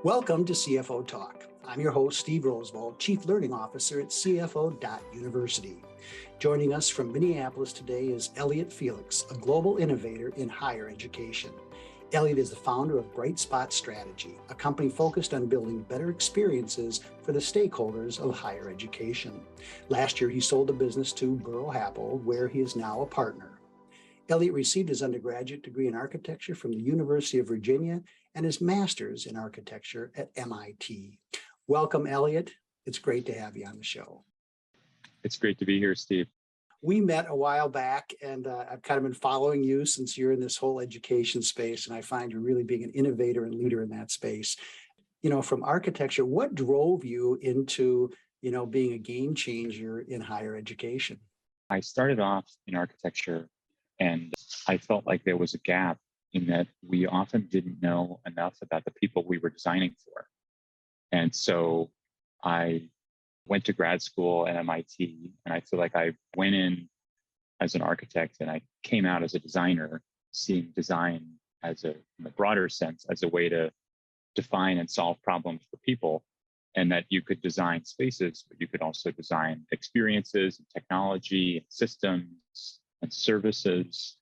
Welcome to CFO Talk. I'm your host, Steve Roosevelt, Chief Learning Officer at CFO.University. Joining us from Minneapolis today is Elliot Felix, a global innovator in higher education. Elliot is the founder of Bright Spot Strategy, a company focused on building better experiences for the stakeholders of higher education. Last year, he sold the business to Burrow Happel, where he is now a partner. Elliot received his undergraduate degree in architecture from the University of Virginia and his master's in architecture at MIT. Welcome, Elliot. It's great to have you on the show. It's great to be here, Steve. We met a while back, and I've kind of been following you since you're in this whole education space, and I find you really being an innovator and leader in that space. You know, from architecture, what drove you into, being a game changer in higher education? I started off in architecture, and I felt like there was a gap in that we often didn't know enough about the people we were designing for. And so I went to grad school at MIT, and I feel like I went in as an architect and I came out as a designer, seeing design in a broader sense, as a way to define and solve problems for people, and that you could design spaces, but you could also design experiences and technology and systems and services.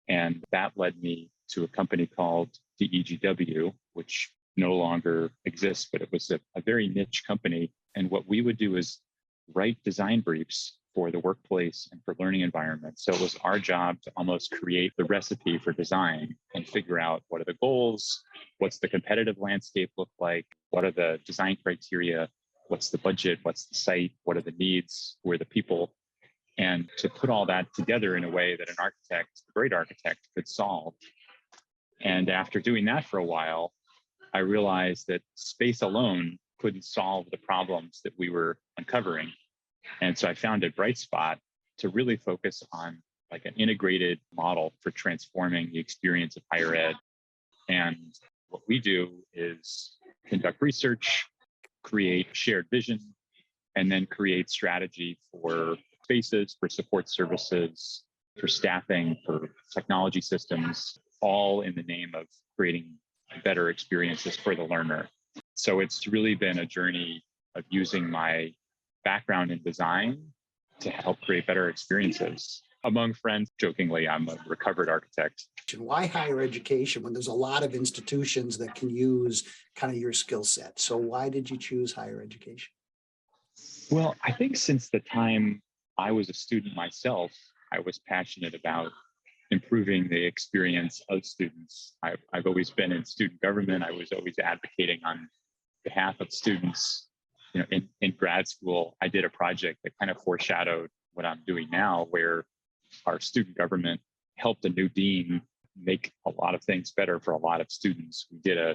And that led me to a company called DEGW, which no longer exists, but it was a very niche company. And what we would do is write design briefs for the workplace and for learning environments. So it was our job to almost create the recipe for design and figure out what are the goals, what's the competitive landscape look like, what are the design criteria, what's the budget, what's the site, what are the needs, who are the people, and to put all that together in a way that a great architect, could solve. And after doing that for a while, I realized that space alone couldn't solve the problems that we were uncovering. And so I founded Bright Spot to really focus on like an integrated model for transforming the experience of higher ed. And what we do is conduct research, create shared vision, and then create strategy for spaces, for support services, for staffing, for technology systems, all in the name of creating better experiences for the learner. So it's really been a journey of using my background in design to help create better experiences. Among friends, jokingly, I'm a recovered architect. Why higher education when there's a lot of institutions that can use kind of your skill set? So why did you choose higher education? Well, I think since the time I was a student myself, I was passionate about improving the experience of students. I've always been in student government. I was always advocating on behalf of students. In grad school, I did a project that kind of foreshadowed what I'm doing now, where our student government helped a new dean make a lot of things better for a lot of students. We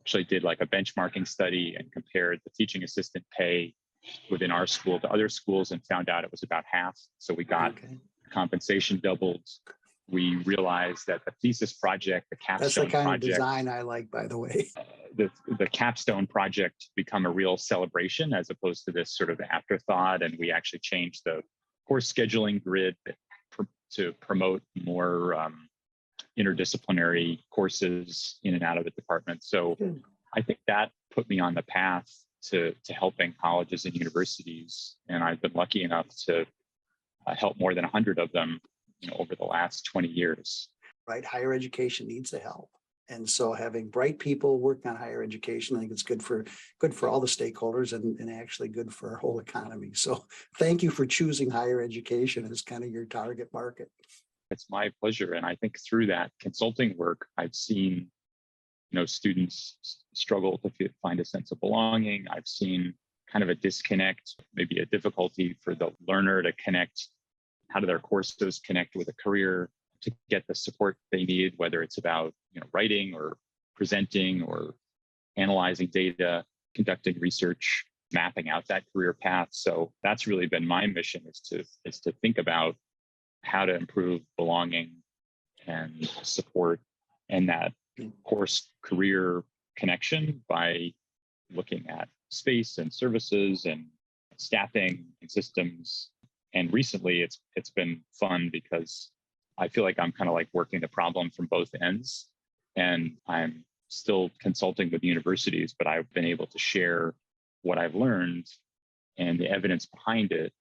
actually did like a benchmarking study and compared the teaching assistant pay within our school to other schools and found out it was about half. So we got compensation doubled. We realized that the thesis project, the capstone That's the kind project, of design I like, by the way. The capstone project become a real celebration as opposed to this sort of afterthought. And we actually changed the course scheduling grid to promote more interdisciplinary courses in and out of the department. So I think that put me on the path to helping colleges and universities. And I've been lucky enough to help more than 100 of them over the last 20 years. Right. Higher education needs the help. And so having bright people working on higher education, I think it's good for all the stakeholders and actually good for our whole economy. So thank you for choosing higher education as kind of your target market. It's my pleasure. And I think through that consulting work, I've seen students struggle to find a sense of belonging. I've seen kind of a disconnect, maybe a difficulty for the learner to connect. How do their courses connect with a career to get the support they need, whether it's about writing or presenting or analyzing data, conducting research, mapping out that career path. So that's really been my mission, is to think about how to improve belonging and support and that course career connection by looking at space and services and staffing and systems. And recently it's been fun because I feel like I'm kind of like working the problem from both ends. And I'm still consulting with universities, but I've been able to share what I've learned and the evidence behind it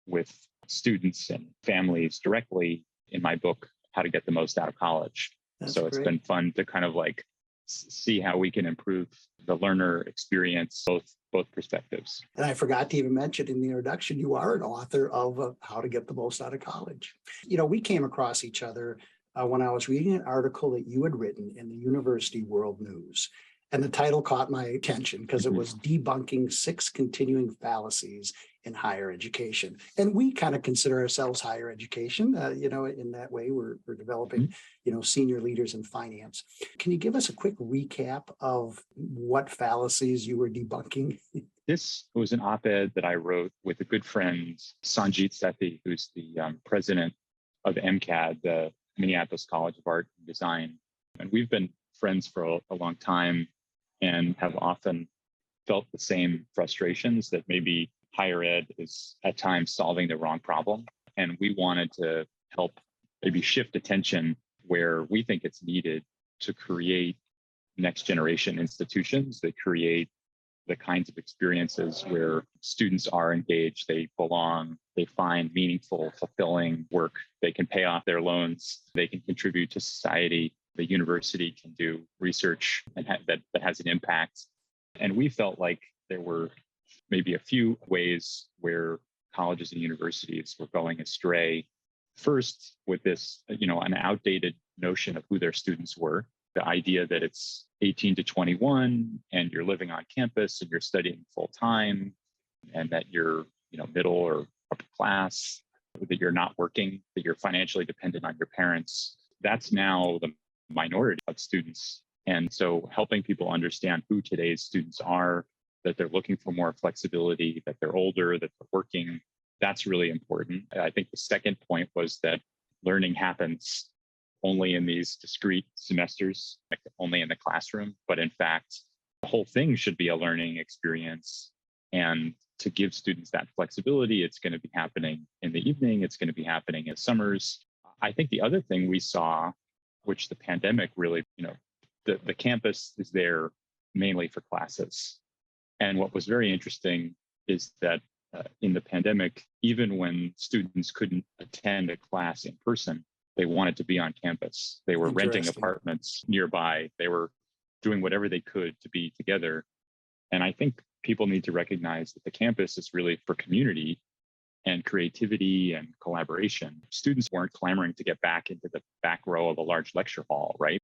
with students and families directly in my book, How to Get the Most Out of College. That's So it's great. been fun to kind of like see how we can improve the learner experience, both perspectives. And I forgot to even mention in the introduction, you are an author of How to Get the Most Out of College. We came across each other when I was reading an article that you had written in the University World News. And the title caught my attention because it was Debunking 6 Continuing Fallacies in Higher Education. And we kind of consider ourselves higher education, in that way we're developing, senior leaders in finance. Can you give us a quick recap of what fallacies you were debunking? This was an op-ed that I wrote with a good friend, Sanjit Sethi, who's the president of MCAD, the Minneapolis College of Art and Design. And we've been friends for a long time and have often felt the same frustrations that maybe higher ed is at times solving the wrong problem. And we wanted to help maybe shift attention where we think it's needed to create next generation institutions that create the kinds of experiences where students are engaged, they belong, they find meaningful, fulfilling work, they can pay off their loans, they can contribute to society. The university can do research that has an impact. And we felt like there were maybe a few ways where colleges and universities were going astray. First, with this, an outdated notion of who their students were, the idea that it's 18 to 21 and you're living on campus and you're studying full time and that you're, middle or upper class, that you're not working, that you're financially dependent on your parents. That's now the minority of students. And so helping people understand who today's students are, that they're looking for more flexibility, that they're older, that they're working, that's really important. I think the second point was that learning happens only in these discrete semesters, like only in the classroom, but in fact, the whole thing should be a learning experience. And to give students that flexibility, it's going to be happening in the evening, it's going to be happening in summers. I think the other thing we saw, which the pandemic really, the campus is there mainly for classes. And what was very interesting is that in the pandemic, even when students couldn't attend a class in person, they wanted to be on campus. They were renting apartments nearby. They were doing whatever they could to be together. And I think people need to recognize that the campus is really for community and creativity and collaboration. Students weren't clamoring to get back into the back row of a large lecture hall, right?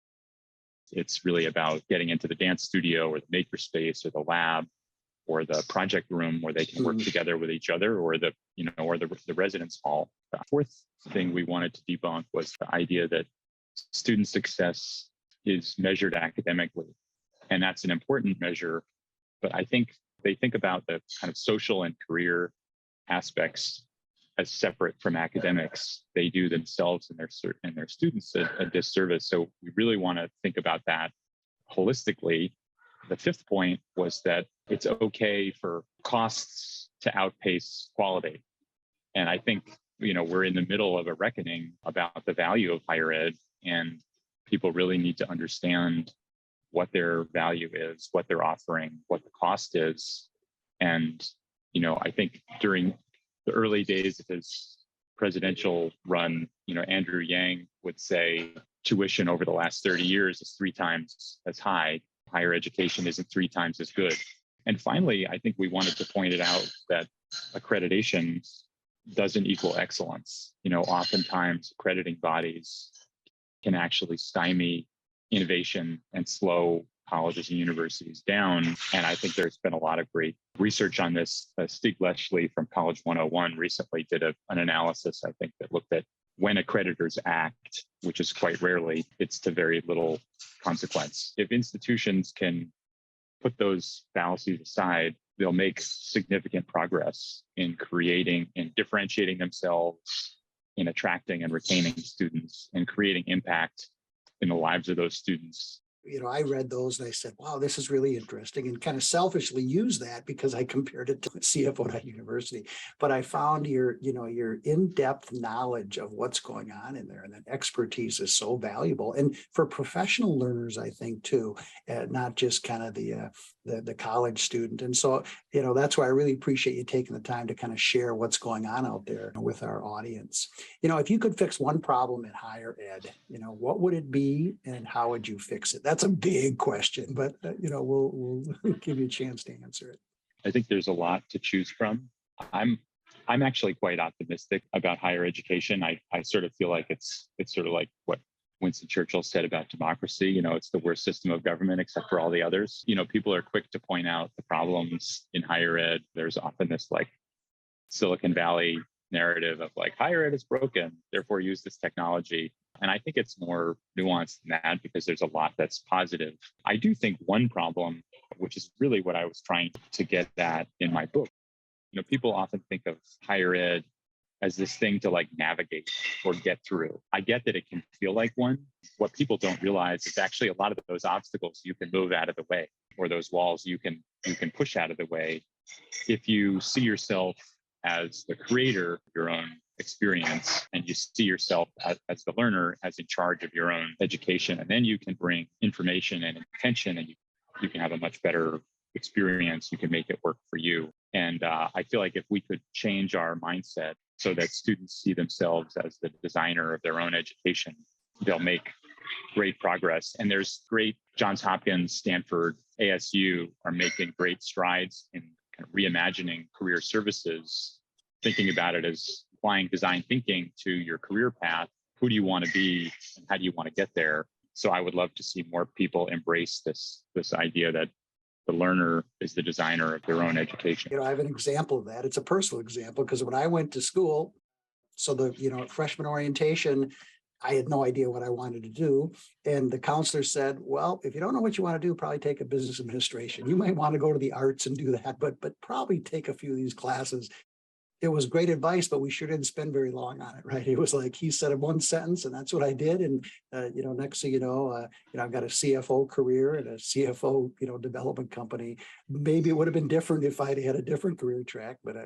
It's really about getting into the dance studio or the makerspace or the lab or the project room where they can work together with each other, or the residence hall. The fourth thing we wanted to debunk was the idea that student success is measured academically. And that's an important measure. But I think they think about the kind of social and career aspects as separate from academics. They do themselves and their students a disservice. So we really want to think about that holistically. The fifth point was that it's okay for costs to outpace quality. And I think, we're in the middle of a reckoning about the value of higher ed, and people really need to understand what their value is, what they're offering, what the cost is. And, I think during the early days of his presidential run, Andrew Yang would say tuition over the last 30 years is 3 times as high. Higher education isn't 3 times as good. And finally, I think we wanted to point it out that accreditation doesn't equal excellence. Oftentimes accrediting bodies can actually stymie innovation and slow colleges and universities down. And I think there's been a lot of great research on this. Stig Leshley from College 101 recently did an analysis, I think, that looked at when accreditors act, which is quite rarely, it's to very little consequence. If institutions can put those fallacies aside, they'll make significant progress in creating and differentiating themselves, in attracting and retaining students, and creating impact in the lives of those students I read those and I said, wow, this is really interesting, and kind of selfishly used that because I compared it to CFO University. But I found your in-depth knowledge of what's going on in there, and that expertise is so valuable. And for professional learners, I think too, not just kind of the college student. And so, that's why I really appreciate you taking the time to kind of share what's going on out there with our audience. If you could fix one problem in higher ed, what would it be and how would you fix it? That's a big question, but we'll give you a chance to answer it. I think there's a lot to choose from. I'm actually quite optimistic about higher education. I sort of feel like it's sort of like what Winston Churchill said about democracy. It's the worst system of government except for all the others. People are quick to point out the problems in higher ed. There's often this like Silicon Valley narrative of like higher ed is broken, therefore use this technology. And I think it's more nuanced than that because there's a lot that's positive. I do think one problem, which is really what I was trying to get at in my book, people often think of higher ed as this thing to like navigate or get through. I get that it can feel like one. What people don't realize is actually a lot of those obstacles you can move out of the way, or those walls you can push out of the way if you see yourself as the creator of your own experience, and you see yourself as the learner, as in charge of your own education. And then you can bring information and intention, and you can have a much better experience. You can make it work for you. And I feel like if we could change our mindset so that students see themselves as the designer of their own education, they'll make great progress. And there's great Johns Hopkins, Stanford, ASU are making great strides in kind of reimagining career services, thinking about it as applying design thinking to your career path. Who do you want to be and how do you want to get there? So I would love to see more people embrace this idea that the learner is the designer of their own education. I have an example of that. It's a personal example because when I went to school, so freshman orientation, I had no idea what I wanted to do. And the counselor said, well, if you don't know what you want to do, probably take a business administration. You might want to go to the arts and do that, but probably take a few of these classes. It was great advice, but we sure didn't spend very long on it, right? It was like he said in one sentence, and that's what I did. And next thing I've got a CFO career and a CFO development company. Maybe it would have been different if I'd had a different career track, but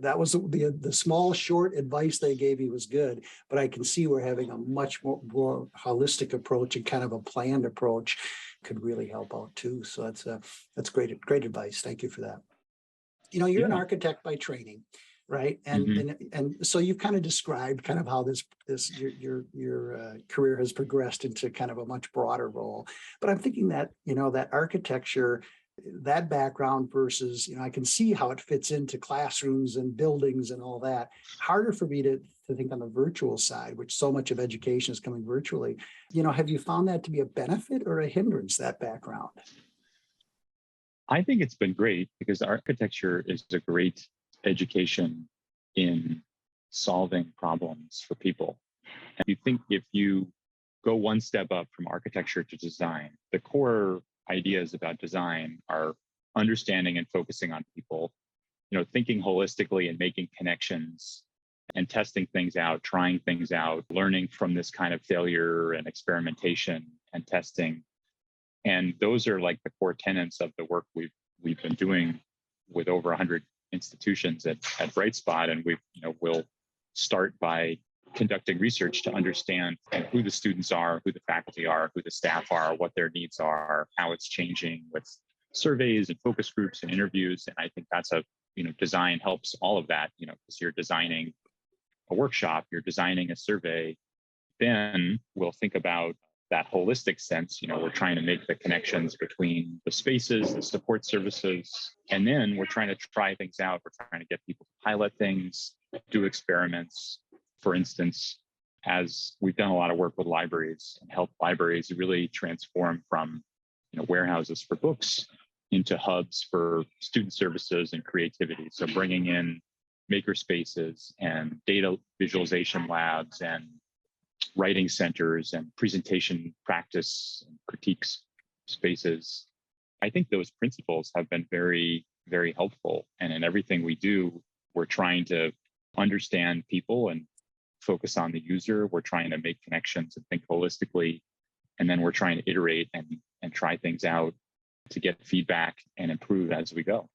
that was the small short advice they gave me was good. But I can see we're having a much more holistic approach, and kind of a planned approach could really help out too. So that's great advice. Thank you for that. You're an architect by training, right? And so you've kind of described kind of how your career has progressed into kind of a much broader role. But I'm thinking that that architecture, that background versus I can see how it fits into classrooms and buildings and all that. Harder for me to think on the virtual side, which so much of education is coming virtually. Have you found that to be a benefit or a hindrance, that background? I think it's been great because architecture is a great education in solving problems for people. And you think if you go one step up from architecture to design, the core ideas about design are understanding and focusing on people, thinking holistically and making connections and testing things out, trying things out, learning from this kind of failure and experimentation and testing. And those are like the core tenets of the work we've been doing with over 100 institutions at Brightspot. And we'll start by conducting research to understand who the students are, who the faculty are, who the staff are, what their needs are, how it's changing with surveys and focus groups and interviews. And I think that's design helps all of that, because you're designing a workshop, you're designing a survey. Then we'll think about that holistic sense. We're trying to make the connections between the spaces, the support services, and then we're trying to try things out. We're trying to get people to pilot things, do experiments. For instance, as we've done a lot of work with libraries and help libraries really transform from warehouses for books into hubs for student services and creativity. So bringing in maker spaces and data visualization labs and writing centers and presentation practice and critiques spaces. I think those principles have been very, very helpful. And in everything we do, we're trying to understand people and focus on the user. We're trying to make connections and think holistically. And then we're trying to iterate and try things out to get feedback and improve as we go.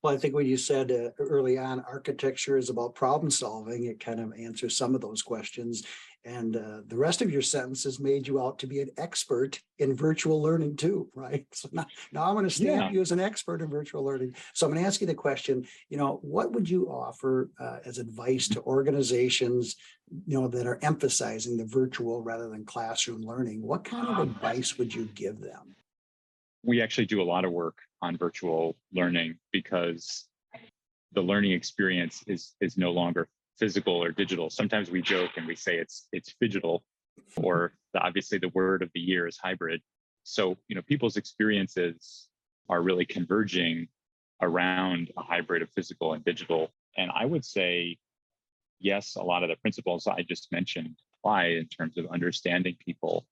Well, I think when you said early on, architecture is about problem solving, it kind of answers some of those questions. And the rest of your sentences made you out to be an expert in virtual learning too, right? So now I'm going to stamp you as an expert in virtual learning. So I'm going to ask you the question, what would you offer as advice to organizations, that are emphasizing the virtual rather than classroom learning? What kind of advice would you give them? We actually do a lot of work on virtual learning because the learning experience is no longer physical or digital. Sometimes we joke and we say it's phygital, or obviously the word of the year is hybrid. So, people's experiences are really converging around a hybrid of physical and digital. And I would say, yes, a lot of the principles I just mentioned apply in terms of understanding people.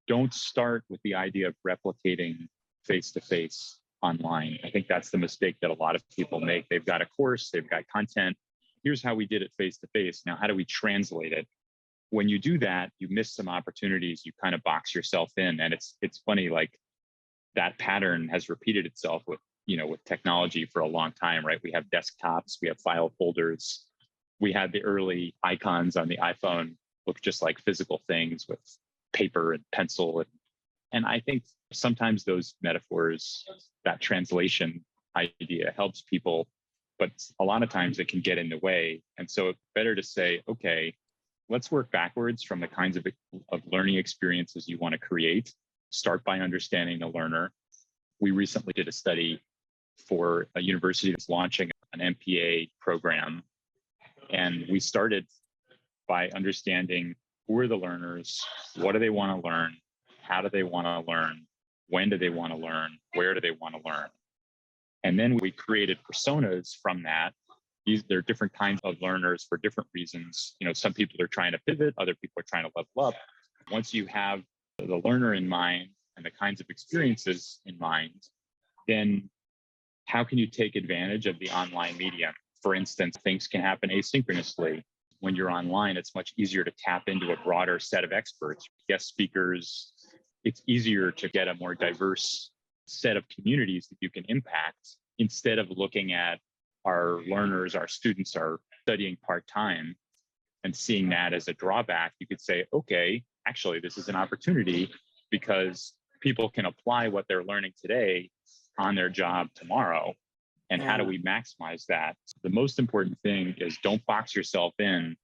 Don't start with the idea of replicating face-to-face online. I think that's the mistake that a lot of people make. They've got a course, they've got content. Here's how we did it face-to-face. Now, how do we translate it? When you do that, you miss some opportunities. You kind of box yourself in. And it's funny, like that pattern has repeated itself with technology for a long time, right? We have desktops, we have file folders. We had the early icons on the iPhone look just like physical things with paper and pencil. And I think sometimes those metaphors, that translation idea helps people, but a lot of times it can get in the way. And so it's better to say, okay, let's work backwards from the kinds of learning experiences you want to create. Start by understanding the learner. We recently did a study for a university that's launching an MPA program. And we started by understanding who are the learners, what do they want to learn, how do they want to learn, when do they want to learn, where do they want to learn. And then we created personas from that. There are different kinds of learners for different reasons. Some people are trying to pivot, other people are trying to level up. Once you have the learner in mind and the kinds of experiences in mind, then how can you take advantage of the online medium? For instance, things can happen asynchronously. When you're online, it's much easier to tap into a broader set of experts, guest speakers. It's easier to get a more diverse set of communities that you can impact instead of looking at our learners, our students are studying part-time and seeing that as a drawback. You could say, okay, actually, this is an opportunity because people can apply what they're learning today on their job tomorrow. And how do we maximize that? The most important thing is don't box yourself in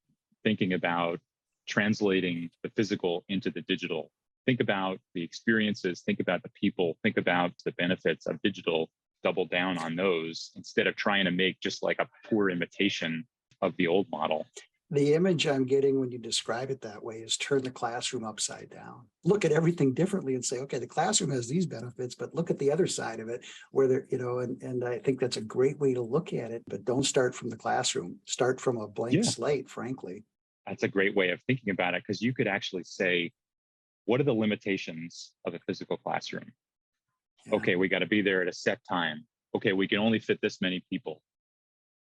thinking about translating the physical into the digital. Think about the experiences, think about the people, think about the benefits of digital, double down on those instead of trying to make just like a poor imitation of the old model. The image I'm getting when you describe it that way is turn the classroom upside down. Look at everything differently and say, okay, the classroom has these benefits, but look at the other side of it where they're, and I think that's a great way to look at it, but don't start from the classroom. Start from a blank slate, frankly. That's a great way of thinking about it because you could actually say, what are the limitations of a physical classroom? Yeah. Okay, we got to be there at a set time. Okay, we can only fit this many people.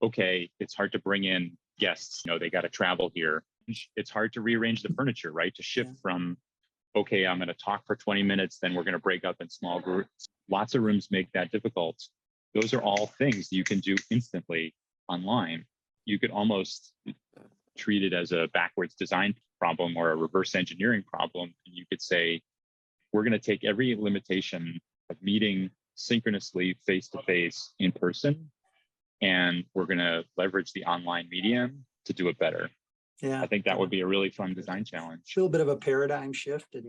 Okay, it's hard to bring in guests, they got to travel here. It's hard to rearrange the furniture, right? To shift from, okay, I'm going to talk for 20 minutes, then we're going to break up in small groups. Lots of rooms make that difficult. Those are all things you can do instantly online. You could almost treat it as a backwards design problem or a reverse engineering problem. And you could say, we're going to take every limitation of meeting synchronously face-to-face in person, and we're going to leverage the online medium to do it better. Yeah, I think that would be a really fun design challenge. A little bit of a paradigm shift, and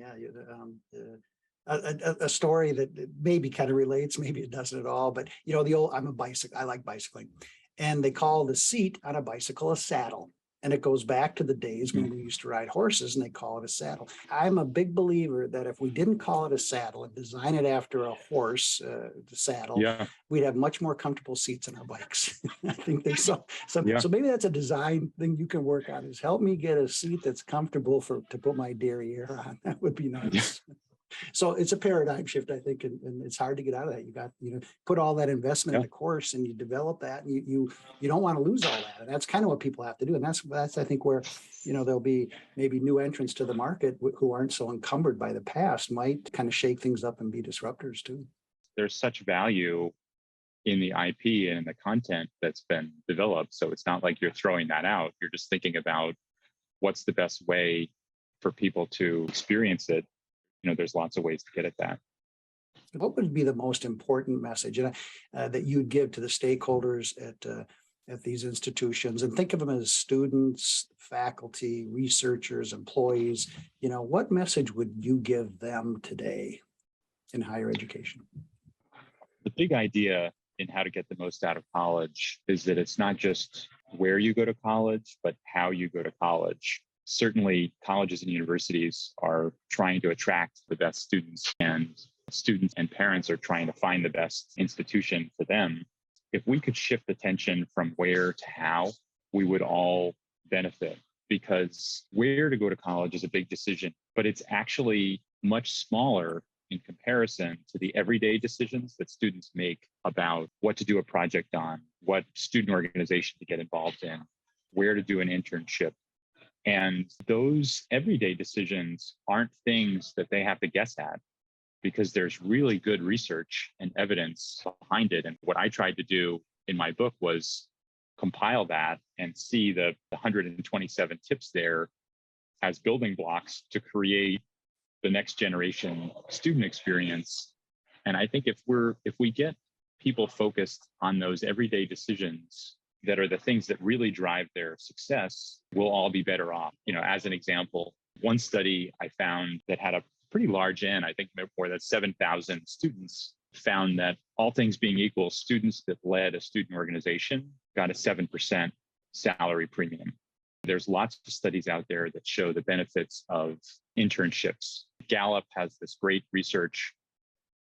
a story that maybe kind of relates, maybe it doesn't at all. But I like bicycling, and they call the seat on a bicycle a saddle. And it goes back to the days when we used to ride horses and they call it a saddle. I'm a big believer that if we didn't call it a saddle and design it after a horse, the saddle, we'd have much more comfortable seats on our bikes. I think there's so maybe that's a design thing you can work on, is help me get a seat that's comfortable to put my derriere on. That would be nice. So it's a paradigm shift, I think, and it's hard to get out of that. You got, put all that investment in the course and you develop that, and you don't want to lose all that. And that's kind of what people have to do. And that's I think where, there'll be maybe new entrants to the market who aren't so encumbered by the past might kind of shake things up and be disruptors too. There's such value in the IP and the content that's been developed. So it's not like you're throwing that out. You're just thinking about what's the best way for people to experience it. There's lots of ways to get at that. What would be the most important message that you'd give to the stakeholders at these institutions? And think of them as students, faculty, researchers, employees. What message would you give them today in higher education? The big idea in how to get the most out of college is that it's not just where you go to college, but how you go to college. Certainly, colleges and universities are trying to attract the best students, and students and parents are trying to find the best institution for them. If we could shift attention from where to how, we would all benefit, because where to go to college is a big decision, but it's actually much smaller in comparison to the everyday decisions that students make about what to do a project on, what student organization to get involved in, where to do an internship. And those everyday decisions aren't things that they have to guess at, because there's really good research and evidence behind it. And what I tried to do in my book was compile that and see the 127 tips there as building blocks to create the next generation student experience. And I think if we get people focused on those everyday decisions that are the things that really drive their success, we'll all be better off. As an example, one study I found that had a pretty large N, I think more than 7,000 students, found that all things being equal, students that led a student organization got a 7% salary premium. There's lots of studies out there that show the benefits of internships. Gallup has this great research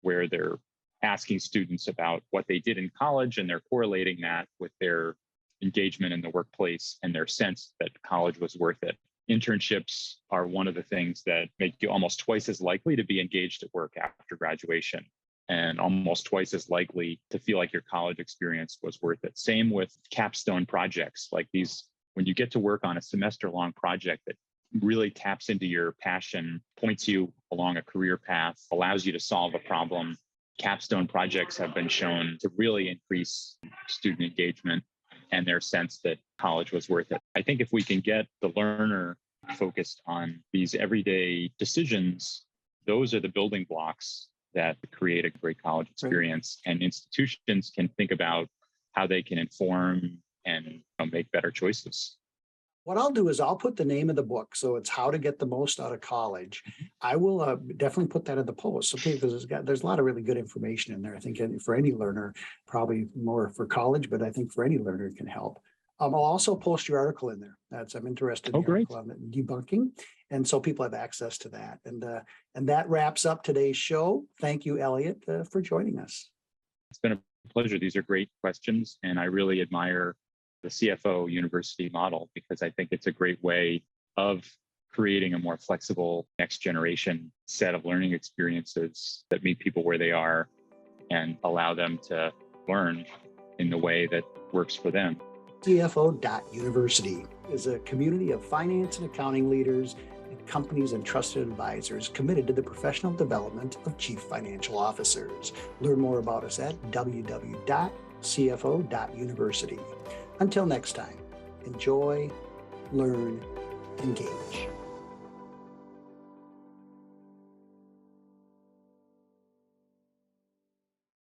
where they're asking students about what they did in college, and they're correlating that with their engagement in the workplace and their sense that college was worth it. Internships are one of the things that make you almost twice as likely to be engaged at work after graduation, and almost twice as likely to feel like your college experience was worth it. Same with capstone projects like these. When you get to work on a semester-long project that really taps into your passion, points you along a career path, allows you to solve a problem, capstone projects have been shown to really increase student engagement and their sense that college was worth it. I think if we can get the learner focused on these everyday decisions, those are the building blocks that create a great college experience. And institutions can think about how they can inform and make better choices. What I'll do is I'll put the name of the book. So it's How to Get the Most Out of College. I will definitely put that in the post. Okay, because there's a lot of really good information in there. I think for any learner, probably more for college, but I think for any learner it can help. I'll also post your article in there. I'm interested in the article on debunking. And so people have access to that. And that wraps up today's show. Thank you, Elliot, for joining us. It's been a pleasure. These are great questions. And I really admire the CFO university model, because I think it's a great way of creating a more flexible next generation set of learning experiences that meet people where they are and allow them to learn in the way that works for them. CFO.University is a community of finance and accounting leaders and companies and trusted advisors committed to the professional development of chief financial officers. Learn more about us at www.cfo.university. Until next time, enjoy, learn, engage.